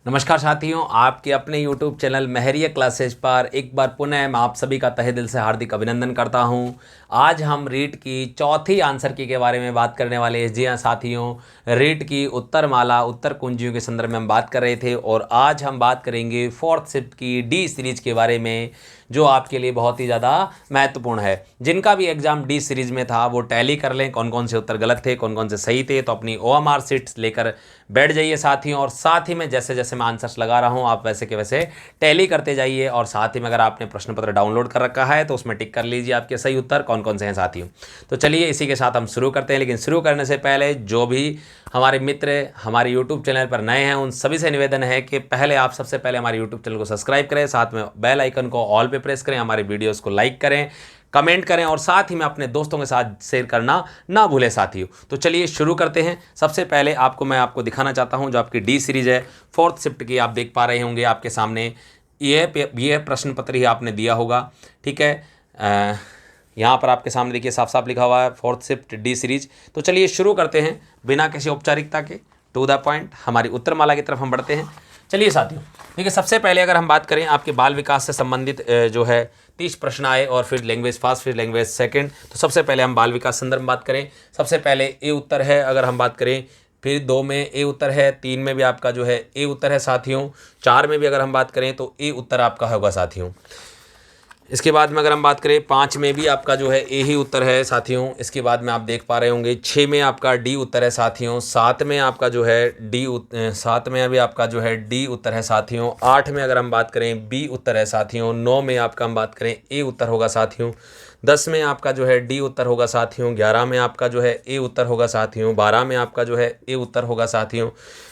नमस्कार साथियों, आपके अपने YouTube चैनल महरिया क्लासेज पर एक बार पुनः मैं आप सभी का तहे दिल से हार्दिक अभिनंदन करता हूं। आज हम रीट की चौथी आंसर की के बारे में बात करने वाले हैं। जी हाँ साथियों, रीट की उत्तरमाला उत्तर कुंजियों के संदर्भ में हम बात कर रहे थे और आज हम बात करेंगे फोर्थ शिफ्ट की डी सीरीज के बारे में, जो आपके लिए बहुत ही ज़्यादा महत्वपूर्ण है। जिनका भी एग्जाम डी सीरीज में था वो टैली कर लें, कौन कौन से उत्तर गलत थे, कौन कौन से सही थे। तो अपनी OMR शीट्स लेकर बैठ जाइए साथियों, और साथ ही में जैसे जैसे मैं आंसर्स लगा रहा हूँ आप वैसे के वैसे टैली करते जाइए। और साथ ही में अगर आपने प्रश्न पत्र डाउनलोड कर रखा है तो उसमें टिक कर लीजिए आपके सही उत्तर कौन कौन से हैं साथियों। तो चलिए इसी के साथ हम शुरू करते हैं, लेकिन शुरू करने से पहले जो भी हमारे मित्र हमारे यूट्यूब चैनल पर नए हैं उन सभी से निवेदन है कि पहले आप सबसे पहले हमारे यूट्यूब चैनल को सब्सक्राइब करें, साथ में बेल आइकन को ऑल पे प्रेस करें, हमारे वीडियोस को लाइक करें, कमेंट करें और साथ ही में अपने दोस्तों के साथ शेयर करना ना भूलें साथियों। तो चलिए शुरू करते हैं। सबसे पहले मैं आपको दिखाना चाहता हूं जो आपकी डी सीरीज है फोर्थ शिफ्ट की, आप देख पा रहे होंगे आपके सामने यह प्रश्न पत्र ही आपने दिया होगा। ठीक है, यहाँ पर आपके सामने देखिए साफ साफ लिखा हुआ है फोर्थ शिफ्ट डी सीरीज। तो चलिए शुरू करते हैं बिना किसी औपचारिकता के, टू द पॉइंट हमारी उत्तरमाला की तरफ हम बढ़ते हैं। चलिए साथियों, देखिए सबसे पहले अगर हम बात करें आपके बाल विकास से संबंधित जो है 30 प्रश्न आए और फिर लैंग्वेज फर्स्ट फिर लैंग्वेज सेकंड। तो सबसे पहले हम बाल विकास संदर्भ में बात करें। सबसे पहले ए उत्तर है, अगर हम बात करें फिर 2 में ए उत्तर है, 3 में भी आपका जो है ए उत्तर है साथियों, 4 में भी अगर हम बात करें तो ए उत्तर आपका होगा साथियों। इसके बाद में अगर हम बात करें 5 में भी आपका जो है ए ही उत्तर है साथियों। इसके बाद में आप देख पा रहे होंगे 6 में आपका डी उत्तर है साथियों, 7 में आपका जो है 7 में अभी आपका जो है डी उत्तर है साथियों, 8 में अगर हम बात करें बी उत्तर है साथियों, 9 में आपका हम बात करें ए उत्तर होगा साथियों, 10 में आपका जो है डी उत्तर होगा साथियों, 11 में आपका जो है ए उत्तर होगा साथियों, 12 में आपका जो है ए उत्तर होगा साथियों।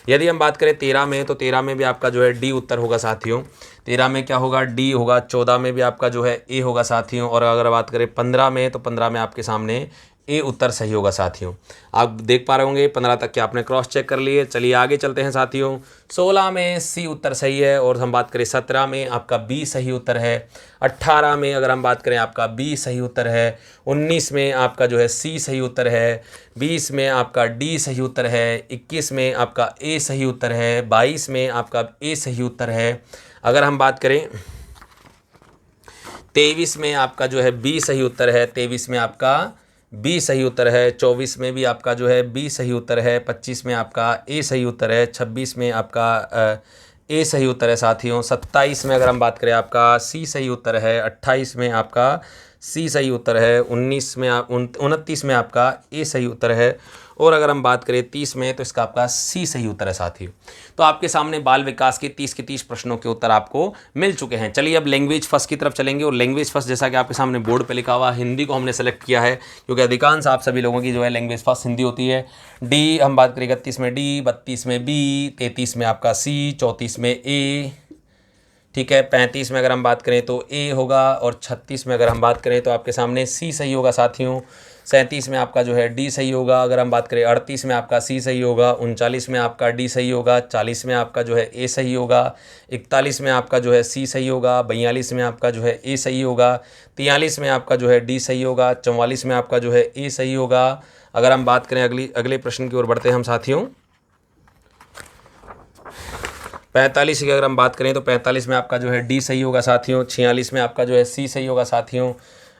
यदि हम बात करें 13 में तो 13 में भी आपका जो है डी उत्तर होगा साथियों, 13 में क्या होगा डी होगा, 14 में भी आपका जो है ए होगा साथियों। और अगर बात करें 15 में तो 15 में आपके सामने ए उत्तर सही होगा साथियों। आप देख पा रहे होंगे 15 तक के आपने क्रॉस चेक कर लिए। चलिए आगे चलते हैं साथियों। 16 में सी उत्तर सही है, और हम बात करें 17 में आपका बी सही उत्तर है, 18 में अगर हम बात करें आपका बी सही उत्तर है, 19 में आपका जो है सी सही उत्तर है, 20 में आपका डी सही उत्तर है, 21 में आपका ए सही उत्तर है, 22 में आपका ए सही उत्तर है। अगर हम बात करें 23 में आपका जो है बी सही उत्तर है, 23 में आपका बी सही उत्तर है, 24 में भी आपका जो है बी सही उत्तर है, 25 में आपका ए सही उत्तर है, 26 में आपका ए सही उत्तर है साथियों, 27 में अगर हम बात करें आपका सी सही उत्तर है, 28 में आपका सी सही उत्तर है, 19 में 29 में आपका ए सही उत्तर है, और अगर हम बात करें 30 में तो इसका आपका सी सही उत्तर है साथियों। तो आपके सामने बाल विकास के 30 के 30 प्रश्नों के उत्तर आपको मिल चुके हैं। चलिए अब लैंग्वेज फर्स्ट की तरफ चलेंगे, और लैंग्वेज फर्स्ट जैसा कि आपके सामने बोर्ड पे लिखा हुआ हिंदी को हमने सेलेक्ट किया है, क्योंकि अधिकांश आप सभी लोगों की जो है लैंग्वेज फर्स्ट हिंदी होती है। डी हम बात करें 31 में डी, 32 में बी, 33 में आपका सी, 34 में ए, ठीक है, 35 में अगर हम बात करें तो ए होगा, और 36 में अगर हम बात करें तो आपके सामने सी सही होगा साथियों, 37 में आपका जो है डी सही होगा, अगर हम बात करें 38 में आपका सी सही होगा, 39 में आपका डी सही होगा, 40 में आपका जो है ए सही होगा, 41 में आपका जो है सी सही होगा, 42 में आपका जो है ए सही होगा, 43 में आपका जो है डी सही होगा, 44 में आपका जो है ए सही होगा। अगर हम बात करें अगले प्रश्न की ओर बढ़ते हैं हम साथियों। 45 की अगर हम बात करें तो 45 में आपका जो है डी सही होगा साथियों, 46 में आपका जो है सी सही होगा साथियों,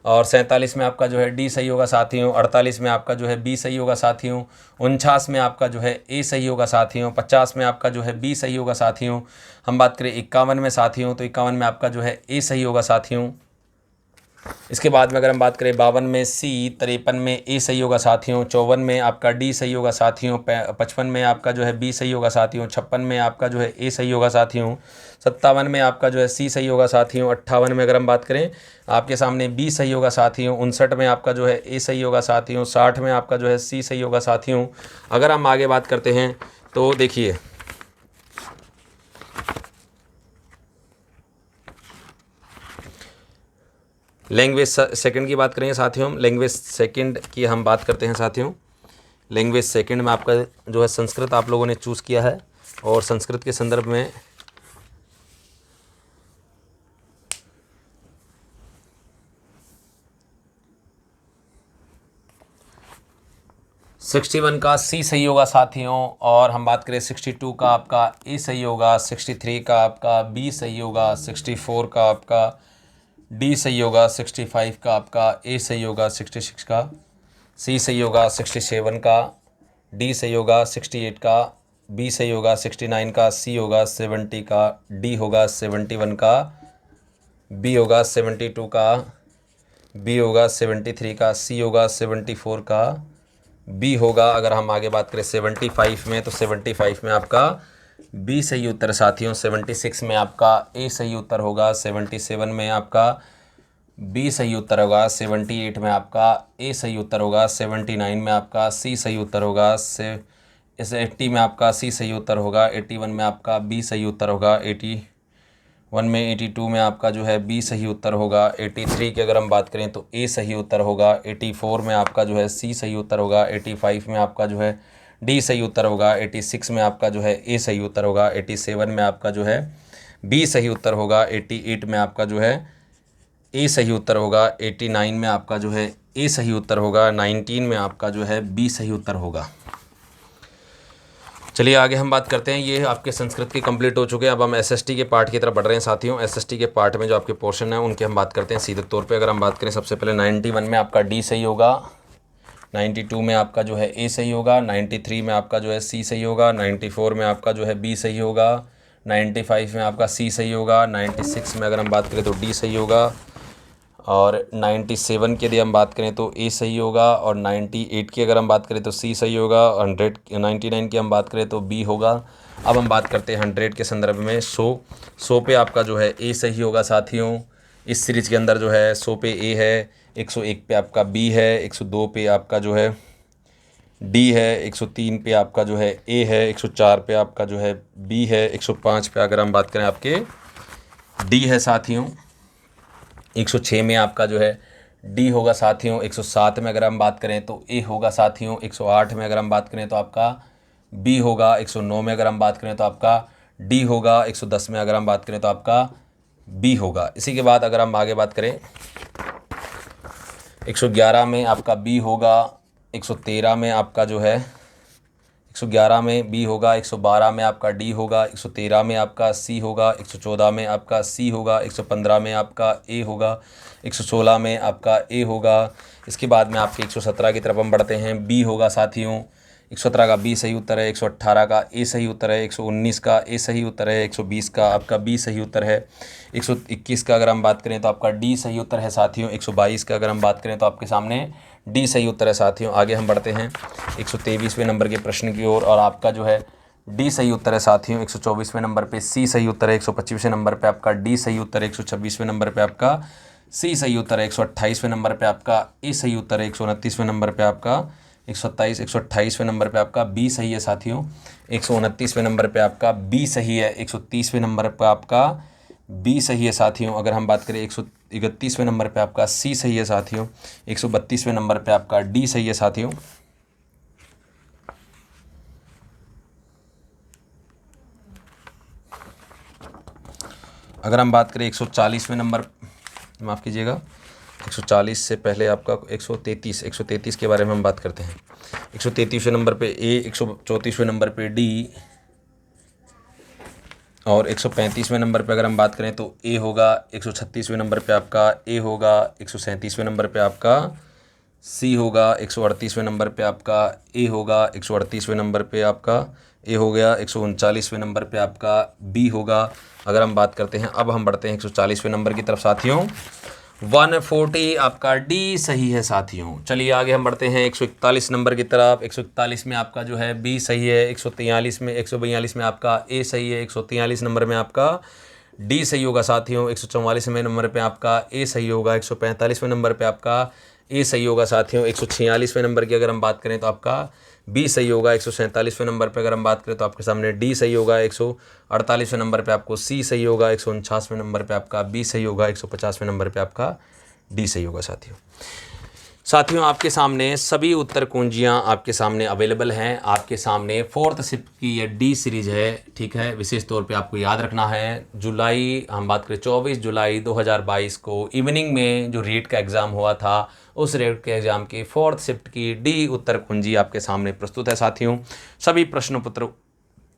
और 47 में आपका जो है डी सही होगा साथियों, 48 में आपका जो है बी सही होगा साथियों, 49 में आपका जो है ए सही होगा साथियों, 50 में आपका जो है बी सही होगा साथियों। हम बात करें 51 में साथियों तो 51 में आपका जो है ए सही होगा साथियों। इसके बाद में अगर हम बात करें 52 में सी, 53 में ए सही होगा साथियों, 54 में आपका डी सही होगा साथियों, 55 में आपका जो है बी सही होगा साथियों, 56 में आपका जो है ए सही होगा साथियों, 57 में आपका जो है सी सही होगा साथियों, 58 में अगर हम बात करें आपके सामने बी सही होगा साथियों, 59 में आपका जो है ए सही होगा साथियों, 60 में आपका जो है सी सही होगा साथियों। अगर हम आगे बात करते हैं तो देखिए लैंग्वेज सेकंड की बात करेंगे साथियों। लैंग्वेज सेकंड की हम बात करते हैं साथियों। लैंग्वेज सेकंड में आपका जो है संस्कृत आप लोगों ने चूज़ किया है, और संस्कृत के संदर्भ में 61 का सी सही होगा साथियों। और हम बात करें 62 का आपका ए सही होगा, 63 का आपका बी सही होगा, 64 का आपका डी सही होगा, 65 का आपका ए सही होगा, 66 का सी सही होगा, 67 का डी सही होगा, 68 का बी सही होगा, 69 का सी होगा, 70 का डी होगा, 71 का बी होगा, 72 का बी होगा, 73 का सी होगा, 74 का बी होगा। अगर हम आगे बात करें 75 में, तो 75 में आपका बी सही उत्तर साथियों, 76 में आपका ए सही उत्तर होगा, 77 में आपका बी सही उत्तर होगा, 78 में आपका ए सही उत्तर होगा, 79 में आपका सी सही उत्तर होगा, 80 में आपका सी सही उत्तर होगा, 81 में आपका बी सही उत्तर होगा, 81 में 82 में आपका जो है बी सही उत्तर होगा, 83 की अगर हम बात करें तो ए सही उत्तर होगा, 84 में आपका जो है सी सही उत्तर होगा, 85 में आपका जो है डी सही उत्तर होगा, 86 में आपका जो है ए सही उत्तर होगा, 87 में आपका जो है बी सही उत्तर होगा, 88 में आपका जो है ए सही उत्तर होगा, 89 में आपका जो है ए सही उत्तर होगा, 19 में आपका जो है बी सही उत्तर होगा। चलिए आगे हम बात करते हैं। ये आपके संस्कृत की कंप्लीट हो चुके हैं। अब हम एसएसटी के पार्ट की तरफ बढ़ रहे हैं साथियों। एसएसटी के पार्ट में जो आपके पोर्शन है उनकी हम बात करते हैं सीधे तौर पे। अगर हम बात करें सबसे पहले 91 में आपका डी सही होगा, 92 में आपका जो है ए सही होगा, 93 में आपका जो है सी सही होगा, 94 में आपका जो है बी सही होगा, 95 में आपका सी सही होगा, 96 में अगर हम बात करें तो डी सही होगा, और 97 के यदि हम बात करें तो ए सही होगा, और 98 की अगर हम बात करें तो सी सही होगा, 99 की हम बात करें तो बी होगा। अब हम बात करते हैं 100 के संदर्भ में। 100 पे आपका जो है ए सही होगा साथियों। इस सीरीज़ के अंदर जो है 100 पे ए है, 101 पे आपका बी है, 102 पे आपका जो है डी है, 103 पे आपका जो है ए है, 104 पे आपका जो है बी है, 105 पे अगर हम बात करें आपके डी है साथियों, 106 में आपका जो है डी होगा साथियों, 107 में अगर हम बात करें तो ए होगा साथियों, 108 में अगर हम बात करें तो आपका बी होगा, 109 में अगर हम बात करें तो आपका डी होगा, 110 में अगर हम बात करें तो आपका बी होगा। इसी के बाद अगर हम आगे बात करें 111 में आपका बी होगा, 113 में आपका जो है 111 में बी होगा, 112 में आपका डी होगा, 113 में आपका सी होगा, 114 में आपका सी होगा, 115 में आपका ए होगा, 116 में आपका ए होगा। इसके बाद में आपके 117 की तरफ हम बढ़ते हैं। बी होगा साथियों, 117 का बी सही उत्तर है, 118 का ए सही उत्तर है, 119 का ए सही उत्तर है, 120 का आपका बी सही उत्तर है, 121 का अगर हम बात करें तो आपका डी सही उत्तर है साथियों, 122 का अगर हम बात करें तो आपके सामने डी सही उत्तर है साथियों। आगे हम बढ़ते हैं 123वें नंबर के प्रश्न की ओर, और आपका जो है डी सही उत्तर है साथियों। 124वें नंबर पे सी सही उत्तर है, 125वें नंबर पे आपका डी सही उत्तर है, 126वें नंबर पे आपका सी सही उत्तर है, 128वें नंबर पे आपका ए सही उत्तर है, 129वें नंबर पे आपका 128वें नंबर पे आपका बी सही है साथियों, 129वें नंबर पे आपका बी सही है, 130वें नंबर पे आपका बी सही है साथियों। अगर हम बात करें 131वें नंबर पे आपका सी सही है साथियों, 132वें नंबर पे आपका डी सही है साथियों। अगर हम बात करें 140वें नंबर, माफ़ कीजिएगा 140 से पहले आपका 133 के बारे में हम बात करते हैं। 133वें नंबर पे ए, 134वें नंबर पे डी, और 135वें नंबर पे अगर हम बात करें तो ए होगा, 136वें नंबर पे आपका ए होगा, 137वें नंबर पे आपका सी होगा, 138वें नंबर पे आपका ए होगा, 138वें नंबर पे आपका ए हो गया, 139वें नंबर पे आपका बी होगा। अगर हम बात करते हैं, अब हम बढ़ते हैं 140वें नंबर की तरफ साथियों। 140 आपका डी सही है साथियों। चलिए आगे हम बढ़ते हैं 141 नंबर की तरफ। 141 में आपका जो है बी सही है, 142 में आपका ए सही है, 143 नंबर में आपका डी सही होगा साथियों, 144वें नंबर पे आपका ए सही होगा, 145वें नंबर पे आपका ए सही होगा साथियों, 146वें नंबर की अगर हम बात करें तो आपका बी सही होगा, 147वें नंबर पे अगर हम बात करें तो आपके सामने डी सही होगा, 148वें नंबर पे आपको सी सही होगा, 149वें नंबर पे आपका बी सही होगा, 150वें नंबर पे आपका डी सही होगा साथियों आपके सामने सभी उत्तर कुंजियाँ आपके सामने अवेलेबल हैं। आपके सामने 4th शिफ्ट की ये डी सीरीज़ है, ठीक है। विशेष तौर पे आपको याद रखना है, जुलाई हम बात करें 24 जुलाई 2022 को इवनिंग में जो रीट का एग्ज़ाम हुआ था उस रीट के एग्जाम की 4th शिफ्ट की डी उत्तर कुंजी आपके सामने प्रस्तुत है साथियों। सभी प्रश्न पत्र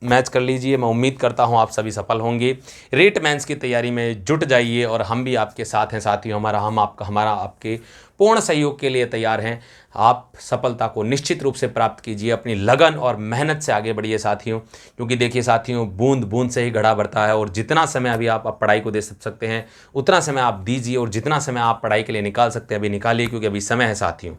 मैच कर लीजिए। मैं उम्मीद करता हूं आप सभी सफल होंगे। रीट मेंस की तैयारी में जुट जाइए और हम भी आपके साथ हैं साथियों। हमारा आपके पूर्ण सहयोग के लिए तैयार हैं। आप सफलता को निश्चित रूप से प्राप्त कीजिए। अपनी लगन और मेहनत से आगे बढ़िए साथियों, क्योंकि देखिए साथियों, बूंद बूंद से ही घड़ा भरता है। और जितना समय अभी आप पढ़ाई को दे सकते हैं उतना समय आप दीजिए, और जितना समय आप पढ़ाई के लिए निकाल सकते हैं अभी निकालिए, क्योंकि अभी समय है साथियों।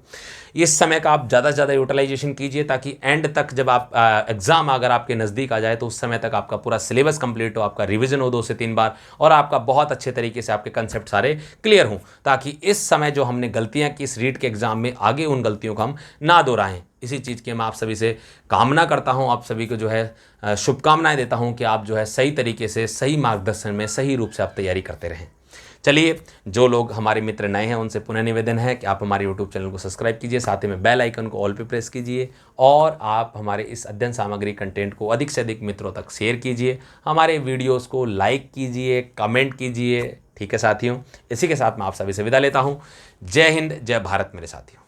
इस समय का आप ज़्यादा से ज़्यादा यूटिलाइजेशन कीजिए, ताकि एंड तक जब आप एग्ज़ाम अगर आपके नज़दीक आ जाए तो उस समय तक आपका पूरा सिलेबस कंप्लीट हो, आपका रिवीजन हो 2 से 3 बार, और आपका बहुत अच्छे तरीके से आपके कंसेप्ट सारे क्लियर हों, ताकि इस समय जो हमने गलतियां की इस रीट के एग्जाम में, आगे उन गलतियों को हम ना दोहराएं। इसी चीज़ की मैं आप सभी से कामना करता हूं, आप सभी को जो है शुभकामनाएं देता हूं कि आप जो है सही तरीके से, सही मार्गदर्शन में, सही रूप से आप तैयारी करते रहें। चलिए, जो लोग हमारे मित्र नए हैं उनसे पुनः निवेदन है कि आप हमारे यूट्यूब चैनल को सब्सक्राइब कीजिए, साथ ही में बेल आइकन को ऑल पे प्रेस कीजिए, और आप हमारे इस अध्ययन सामग्री कंटेंट को अधिक से अधिक मित्रों तक शेयर कीजिए। हमारे वीडियोस को लाइक कीजिए, कमेंट कीजिए। ठीक है साथियों, इसी के साथ मैं आप सभी से विदा लेता हूँ। जय हिंद, जय भारत मेरे साथियों।